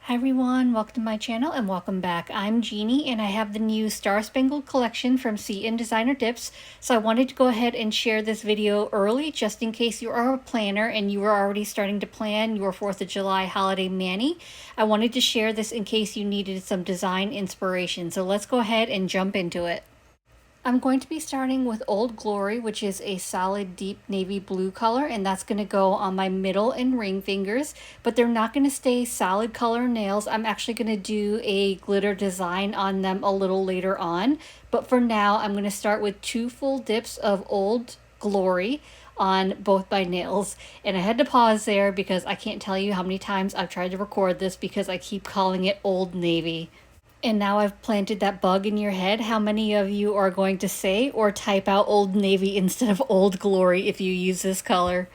Hi everyone, welcome to my channel and welcome back. I'm Jeannie and I have the new Star Spangled collection from C & Designer Dips. So I wanted to go ahead and share this video early just in case you are a planner and you are already starting to plan your 4th of July holiday mani. I wanted to share this in case you needed some design inspiration. So let's go ahead and jump into it. I'm going to be starting with Old Glory, which is a solid deep navy blue color, and that's going to go on my middle and ring fingers, but they're not going to stay solid color nails. I'm actually going to do a glitter design on them a little later on, but for now I'm going to start with 2 full dips of Old Glory on both my nails. And I had to pause there because I can't tell you how many times I've tried to record this because I keep calling it Old Navy. And now I've planted that bug in your head. How many of you are going to say or type out Old Navy instead of Old Glory if you use this color?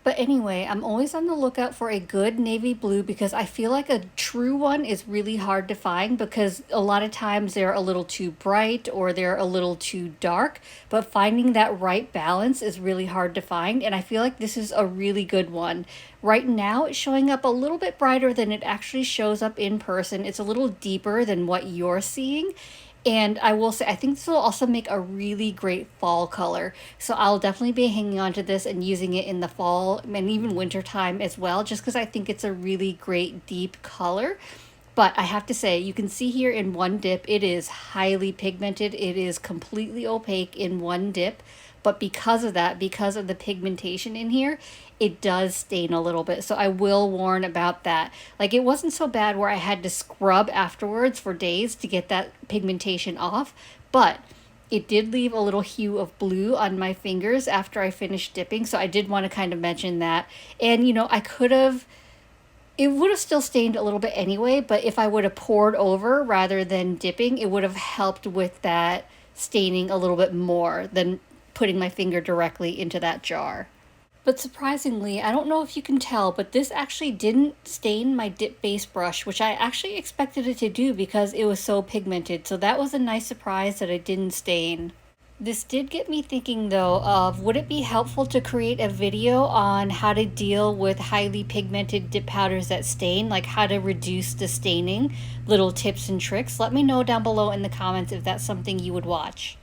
But anyway, I'm always on the lookout for a good navy blue because I feel like a true one is really hard to find because a lot of times they're a little too bright or they're a little too dark. But finding that right balance is really hard to find, and I feel like this is a really good one. Right now it's showing up a little bit brighter than it actually shows up in person. It's a little deeper than what you're seeing. And I will say, I think this will also make a really great fall color. So I'll definitely be hanging on to this and using it in the fall and even winter time as well, just because I think it's a really great deep color. But I have to say, you can see here in one dip, it is highly pigmented. It is completely opaque in one dip. But because of that, because of the pigmentation in here, it does stain a little bit. So I will warn about that. Like, it wasn't so bad where I had to scrub afterwards for days to get that pigmentation off, but it did leave a little hue of blue on my fingers after I finished dipping. So I did want to kind of mention that. And, you know, I could have, it would have still stained a little bit anyway, but if I would have poured over rather than dipping, it would have helped with that staining a little bit more than putting my finger directly into that jar. But surprisingly, I don't know if you can tell, but this actually didn't stain my dip base brush, which I actually expected it to do because it was so pigmented. So that was a nice surprise that it didn't stain. This did get me thinking though of, would it be helpful to create a video on how to deal with highly pigmented dip powders that stain, like how to reduce the staining, little tips and tricks? Let me know down below in the comments if that's something you would watch.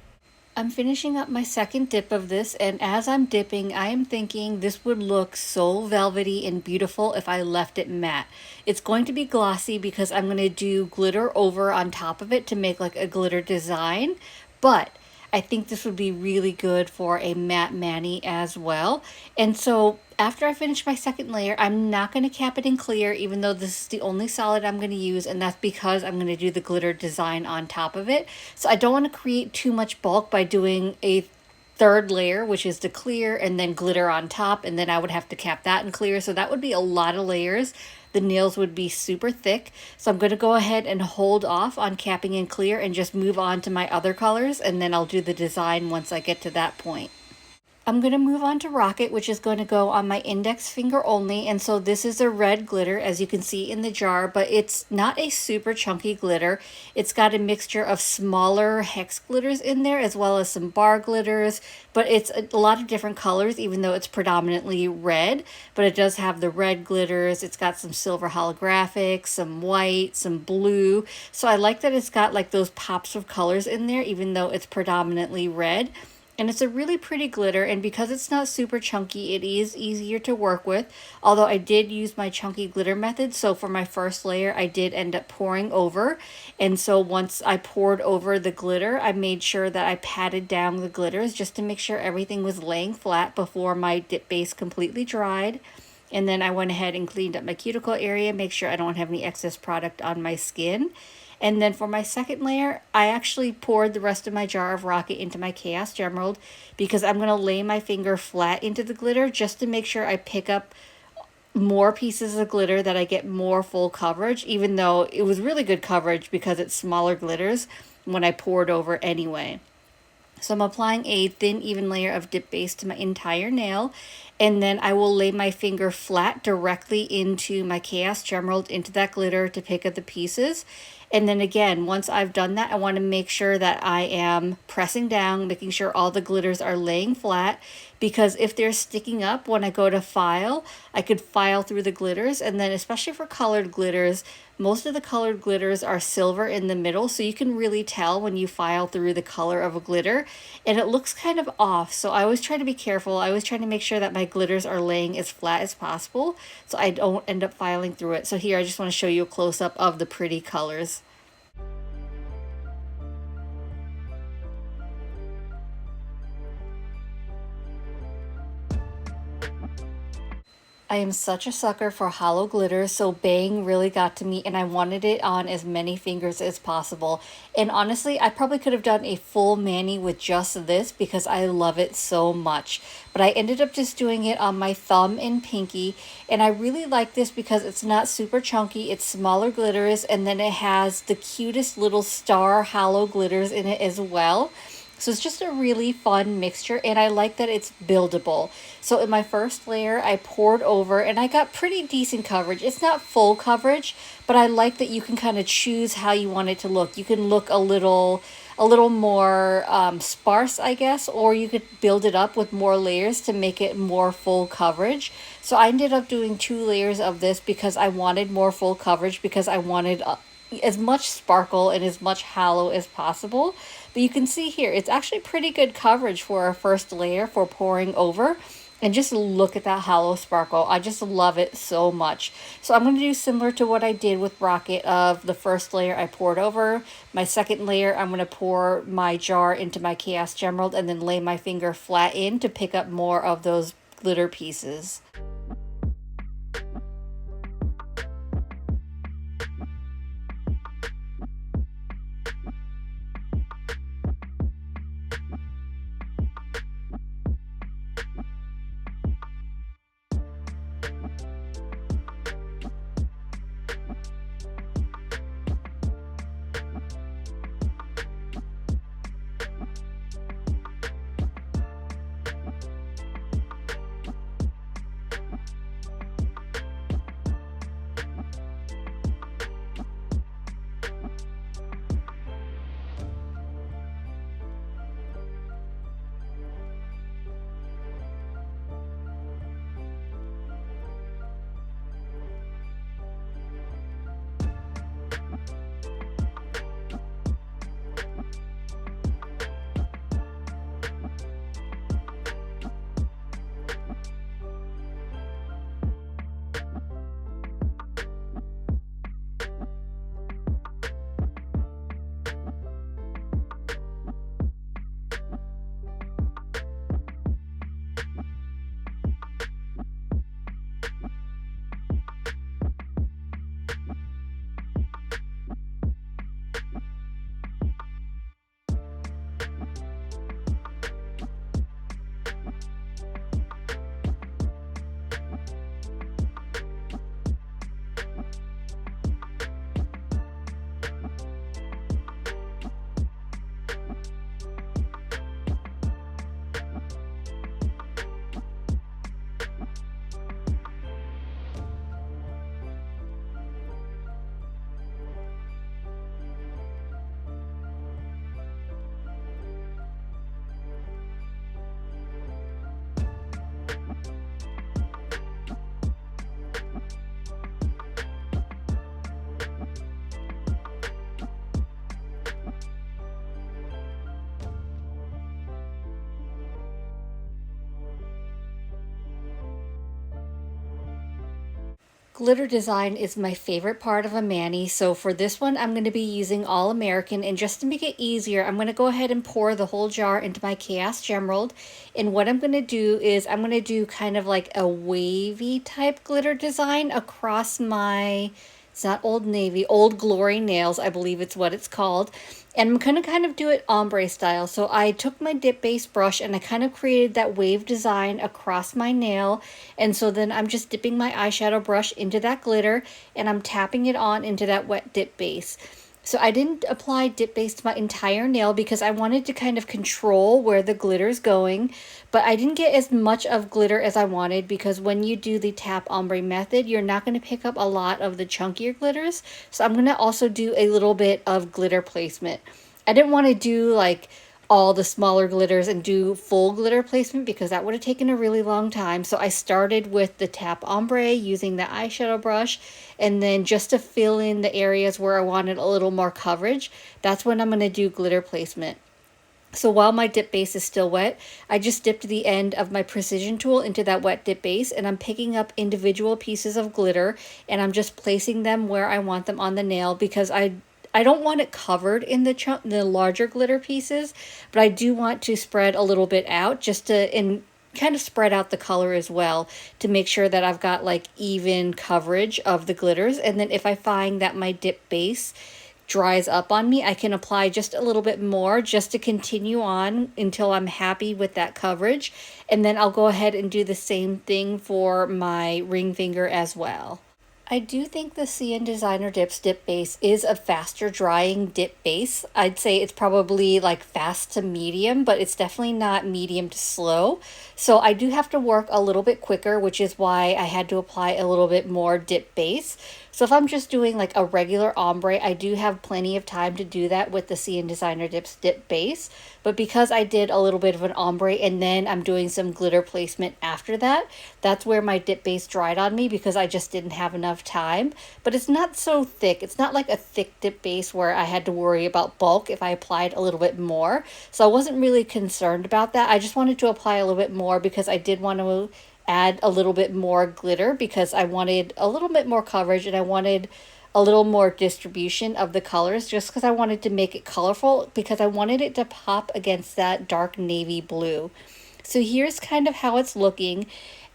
I'm finishing up my second dip of this, and as I'm dipping, I am thinking this would look so velvety and beautiful if I left it matte. It's going to be glossy because I'm going to do glitter over on top of it to make like a glitter design, but I think this would be really good for a matte mani as well. And so after I finish my second layer, I'm not going to cap it in clear, even though this is the only solid I'm going to use, and that's because I'm going to do the glitter design on top of it. So I don't want to create too much bulk by doing a third layer, which is the clear, and then glitter on top, and then I would have to cap that in clear. So that would be a lot of layers. The nails would be super thick. So I'm going to go ahead and hold off on capping in clear and just move on to my other colors, and then I'll do the design once I get to that point. I'm going to move on to Rocket, which is going to go on my index finger only. And so this is a red glitter, as you can see in the jar, but it's not a super chunky glitter. It's got a mixture of smaller hex glitters in there, as well as some bar glitters, but it's a lot of different colors, even though it's predominantly red. But it does have the red glitters. It's got some silver holographic, some white, some blue. So I like that it's got like those pops of colors in there, even though it's predominantly red. And it's a really pretty glitter, and because it's not super chunky, it is easier to work with. Although I did use my chunky glitter method, so for my first layer, I did end up pouring over. And so once I poured over the glitter, I made sure that I patted down the glitters just to make sure everything was laying flat before my dip base completely dried. And then I went ahead and cleaned up my cuticle area, make sure I don't have any excess product on my skin. And then for my second layer, I actually poured the rest of my jar of Rocket into my Chaos Emerald because I'm going to lay my finger flat into the glitter just to make sure I pick up more pieces of glitter, that I get more full coverage, even though it was really good coverage because it's smaller glitters when I poured over anyway. So I'm applying a thin, even layer of dip base to my entire nail, and then I will lay my finger flat directly into my Chaos Emerald, into that glitter to pick up the pieces. And then again, once I've done that, I want to make sure that I am pressing down, making sure all the glitters are laying flat, because if they're sticking up when I go to file, I could file through the glitters. And then especially for colored glitters, most of the colored glitters are silver in the middle, so you can really tell when you file through the color of a glitter, and it looks kind of off. So I always try to be careful. I always try to make sure that my glitters are laying as flat as possible so I don't end up filing through it. So here I just want to show you a close-up of the pretty colors. I am such a sucker for hollow glitter, so Bang really got to me and I wanted it on as many fingers as possible. And honestly, I probably could have done a full mani with just this because I love it so much. But I ended up just doing it on my thumb and pinky, and I really like this because it's not super chunky, it's smaller glitters, and then it has the cutest little star hollow glitters in it as well. So it's just a really fun mixture, and I like that it's buildable. So in my first layer, I poured over and I got pretty decent coverage. It's not full coverage, but I like that you can kind of choose how you want it to look. You can look a little more sparse, I guess, or you could build it up with more layers to make it more full coverage. So I ended up doing 2 layers of this because I wanted more full coverage, because I wanted as much sparkle and as much halo as possible. But you can see here, it's actually pretty good coverage for our first layer for pouring over. And just look at that hollow sparkle. I just love it so much. So I'm going to do similar to what I did with Rocket. Of the first layer I poured over. My second layer, I'm going to pour my jar into my Chaos Gemerald and then lay my finger flat in to pick up more of those glitter pieces. Glitter design is my favorite part of a mani, so for this one I'm going to be using All American, and just to make it easier I'm going to go ahead and pour the whole jar into my Chaos Gemerald. And what I'm going to do is I'm going to do kind of like a wavy type glitter design across my, it's not Old Navy, Old Glory nails, I believe it's what it's called. And I'm going to kind of do it ombre style. So I took my dip base brush and I kind of created that wave design across my nail. And so then I'm just dipping my eyeshadow brush into that glitter and I'm tapping it on into that wet dip base. So I didn't apply dip base to my entire nail because I wanted to kind of control where the glitter is going, but I didn't get as much of glitter as I wanted because when you do the tap ombre method, you're not going to pick up a lot of the chunkier glitters. So I'm going to also do a little bit of glitter placement. I didn't want to do like all the smaller glitters and do full glitter placement because that would have taken a really long time. So I started with the tap ombre using the eyeshadow brush, and then just to fill in the areas where I wanted a little more coverage, that's when I'm going to do glitter placement. So while my dip base is still wet, I just dipped the end of my precision tool into that wet dip base, and I'm picking up individual pieces of glitter and I'm just placing them where I want them on the nail, because I don't want it covered in the larger glitter pieces, but I do want to spread a little bit out just to and kind of spread out the color as well, to make sure that I've got like even coverage of the glitters. And then if I find that my dip base dries up on me, I can apply just a little bit more just to continue on until I'm happy with that coverage. And then I'll go ahead and do the same thing for my ring finger as well. I do think the CN Designer Dips dip base is a faster drying dip base. I'd say it's probably like fast to medium, but it's definitely not medium to slow. So I do have to work a little bit quicker, which is why I had to apply a little bit more dip base. So if I'm just doing like a regular ombre, I do have plenty of time to do that with the CN Designer Dips dip base. But because I did a little bit of an ombre and then I'm doing some glitter placement after that, that's where my dip base dried on me because I just didn't have enough time. But it's not so thick. It's not like a thick dip base where I had to worry about bulk if I applied a little bit more. So I wasn't really concerned about that. I just wanted to apply a little bit more because I did want to add a little bit more glitter because I wanted a little bit more coverage and I wanted a little more distribution of the colors, just because I wanted to make it colorful, because I wanted it to pop against that dark navy blue. So here's kind of how it's looking.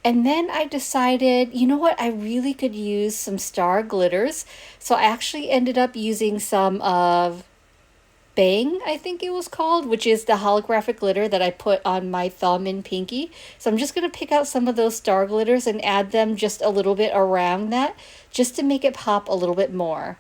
And then I decided, you know what, I really could use some star glitters. So I actually ended up using some of Bang, I think it was called, which is the holographic glitter that I put on my thumb and pinky. So I'm just going to pick out some of those star glitters and add them just a little bit around that, just to make it pop a little bit more.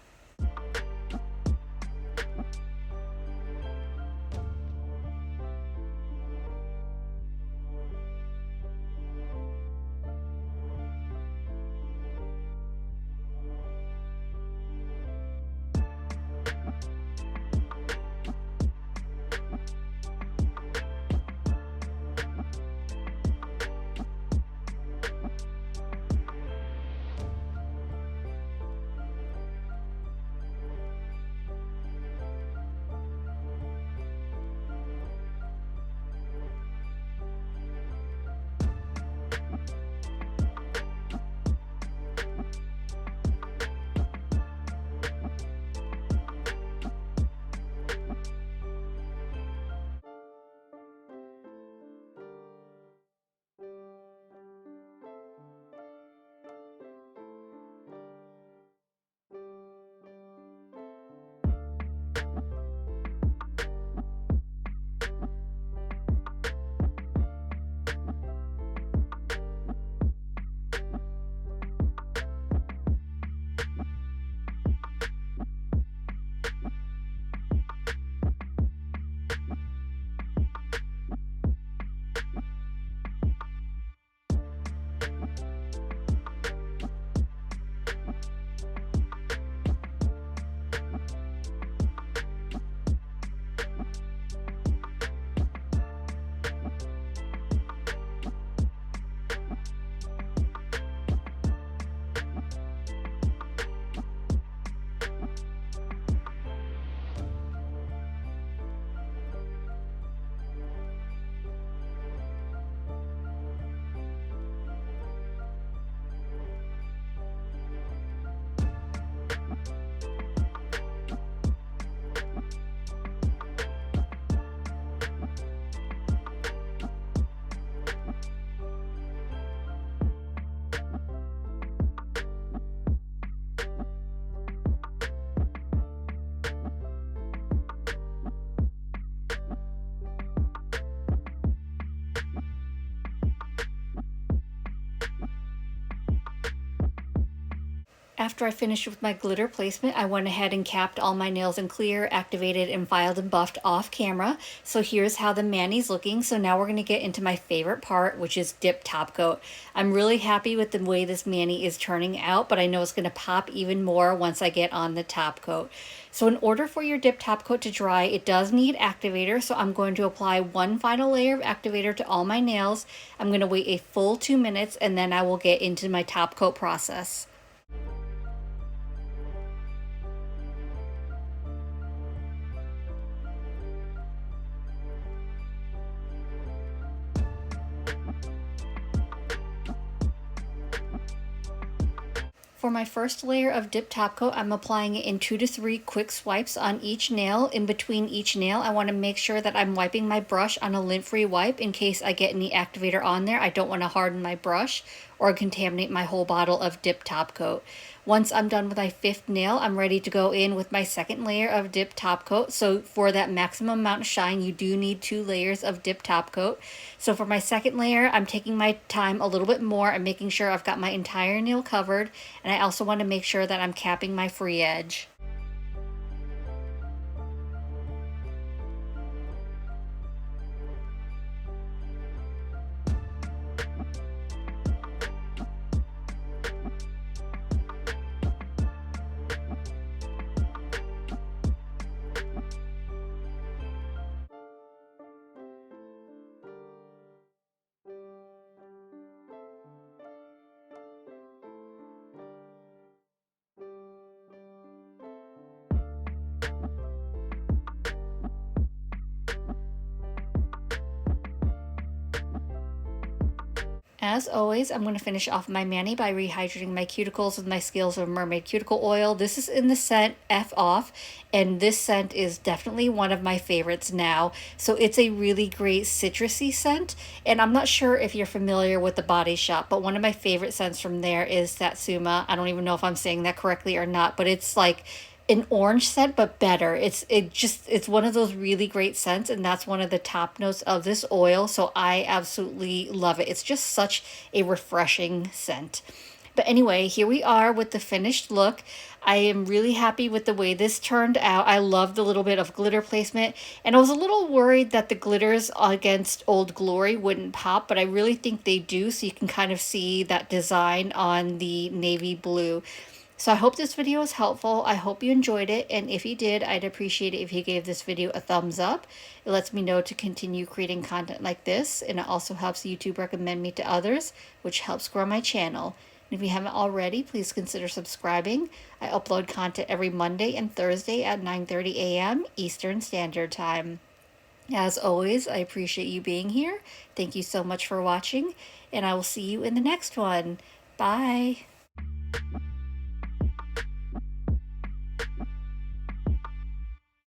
After I finished with my glitter placement, I went ahead and capped all my nails in clear, activated and filed and buffed off camera. So here's how the mani's looking. So now we're going to get into my favorite part, which is dip top coat. I'm really happy with the way this mani is turning out, but I know it's going to pop even more once I get on the top coat. So in order for your dip top coat to dry, it does need activator. So I'm going to apply one final layer of activator to all my nails. I'm going to wait a full 2 minutes and then I will get into my top coat process. For my first layer of dip top coat, I'm applying it in 2 to 3 quick swipes on each nail. In between each nail, I want to make sure that I'm wiping my brush on a lint-free wipe in case I get any activator on there. I don't want to harden my brush or contaminate my whole bottle of dip top coat. Once I'm done with my 5th nail, I'm ready to go in with my 2nd layer of dip top coat. So for that maximum amount of shine, you do need 2 layers of dip top coat. So for my 2nd layer, I'm taking my time a little bit more and making sure I've got my entire nail covered. And I also want to make sure that I'm capping my free edge. As always, I'm going to finish off my mani by rehydrating my cuticles with my Scales of Mermaid cuticle oil. This is in the scent F Off, and this scent is definitely one of my favorites now. So it's a really great citrusy scent, and I'm not sure if you're familiar with the Body Shop, but one of my favorite scents from there is Satsuma. I don't even know if I'm saying that correctly or not, but it's like an orange scent but better. It's one of those really great scents, and that's one of the top notes of this oil, so I absolutely love it. It's just such a refreshing scent. But anyway, here we are with the finished look. I am really happy with the way this turned out. I love the little bit of glitter placement, and I was a little worried that the glitters against Old Glory wouldn't pop, but I really think they do, so you can kind of see that design on the navy blue. So I hope this video was helpful. I hope you enjoyed it, and if you did, I'd appreciate it if you gave this video a thumbs up. It lets me know to continue creating content like this, and it also helps YouTube recommend me to others, which helps grow my channel. And if you haven't already, please consider subscribing. I upload content every Monday and Thursday at 9:30 a.m. Eastern Standard Time. As always, I appreciate you being here. Thank you so much for watching, and I will see you in the next one. Bye!